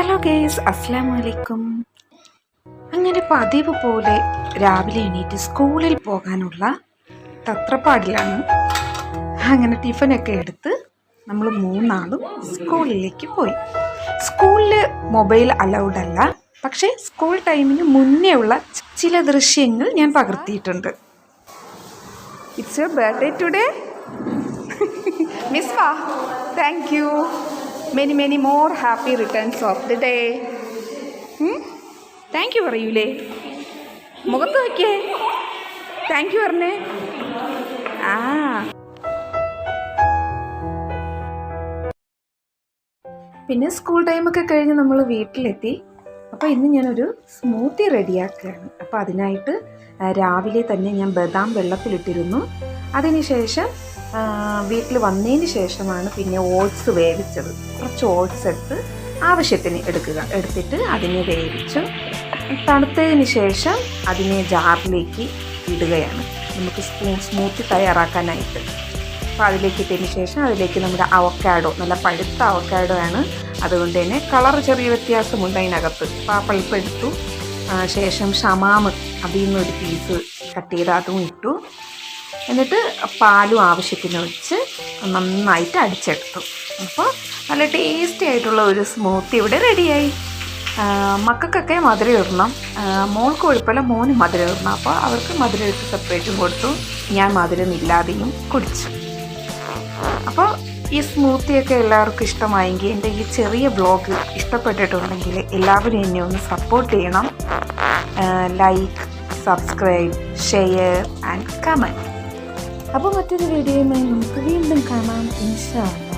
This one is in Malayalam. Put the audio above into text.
ഹലോ ഗേസ്, അസ്സലാമു അലൈക്കും. അങ്ങനെ പതിവ് പോലെ രാവിലെ എണീറ്റ് സ്കൂളിൽ പോകാനുള്ള തത്രപ്പാടിലാണ്. അങ്ങനെ ടിഫിനൊക്കെ എടുത്ത് നമ്മൾ മൂന്നാളും സ്കൂളിലേക്ക് പോയി. സ്കൂളിൽ മൊബൈൽ അലൗഡ് അല്ല, പക്ഷേ സ്കൂൾ ടൈമിന് മുന്നേ ഉള്ള ചില ദൃശ്യങ്ങൾ ഞാൻ പകർത്തിയിട്ടുണ്ട്. It's your birthday today miss വാ. Thank you. Many more happy returns of the day. Thank you പറയൂലേ? മുഖത്ത് വയ്ക്കേ താങ്ക് യു പറഞ്ഞേ. പിന്നെ സ്കൂൾ ടൈമൊക്കെ കഴിഞ്ഞ് നമ്മൾ വീട്ടിലെത്തി. അപ്പോൾ ഇന്ന് ഞാനൊരു സ്മൂത്തി റെഡിയാക്കുകയാണ്. അപ്പോൾ അതിനായിട്ട് രാവിലെ തന്നെ ഞാൻ ബദാം വെള്ളത്തിലിട്ടിരുന്നു. അതിനുശേഷം വീട്ടിൽ വന്നതിന് ശേഷമാണ് പിന്നെ ഓട്സ് വേവിച്ചത്. കുറച്ച് ഓട്സ് എടുത്ത് ആവശ്യത്തിന് എടുത്തിട്ട് അതിനെ വേവിച്ചു. തണുത്തതിന് ശേഷം അതിനെ ജാറിലേക്ക് ഇടുകയാണ് നമുക്ക് സ്മൂത്തി തയ്യാറാക്കാനായിട്ട്. അപ്പോൾ അതിലേക്ക് ഇട്ടതിന് ശേഷം അതിലേക്ക് നമ്മുടെ അവക്കാഡോ, നല്ല പഴുത്ത അവക്കാഡോ ആണ്, അതുകൊണ്ട് തന്നെ കളർ ചെറിയ വ്യത്യാസമുണ്ട് അതിനകത്ത്. അപ്പോൾ ആ പൾപ്പ് എടുത്തു. ശേഷം ഷമാമ് അതിൽ നിന്നൊരു പീസ് കട്ട് ചെയ്ത് അതും ഇട്ടു. എന്നിട്ട് പാലും ആവശ്യത്തിന് ഒഴിച്ച് നന്നായിട്ട് അടിച്ചെടുത്തു. അപ്പോൾ നല്ല ടേസ്റ്റി ആയിട്ടുള്ള ഒരു സ്മൂത്തി ഇവിടെ റെഡിയായി. മക്കൾക്കൊക്കെ മധുരം ഇടണം, മോൾക്ക് കുഴപ്പമില്ല, മോന് മധുരം ഇടണം. അപ്പോൾ അവർക്ക് മധുരം ഇട്ട് സെപ്പറേറ്റും കൊടുത്തു. ഞാൻ മധുരം ഇല്ലാതെയും കുടിച്ചു. അപ്പോൾ ഈ സ്മൂത്തിയൊക്കെ എല്ലാവർക്കും ഇഷ്ടമായെങ്കിൽ എൻ്റെ ഈ ചെറിയ വ്ളോഗ് ഇഷ്ടപ്പെട്ടിട്ടുണ്ടെങ്കിൽ എല്ലാവരും എന്നെ ഒന്ന് സപ്പോർട്ട് ചെയ്യണം. Like, subscribe, share and comment. അപ്പോൾ മറ്റൊരു വീഡിയോയുമായി നമുക്ക് വീണ്ടും കാണാം ഇൻഷാ അല്ലാഹ്.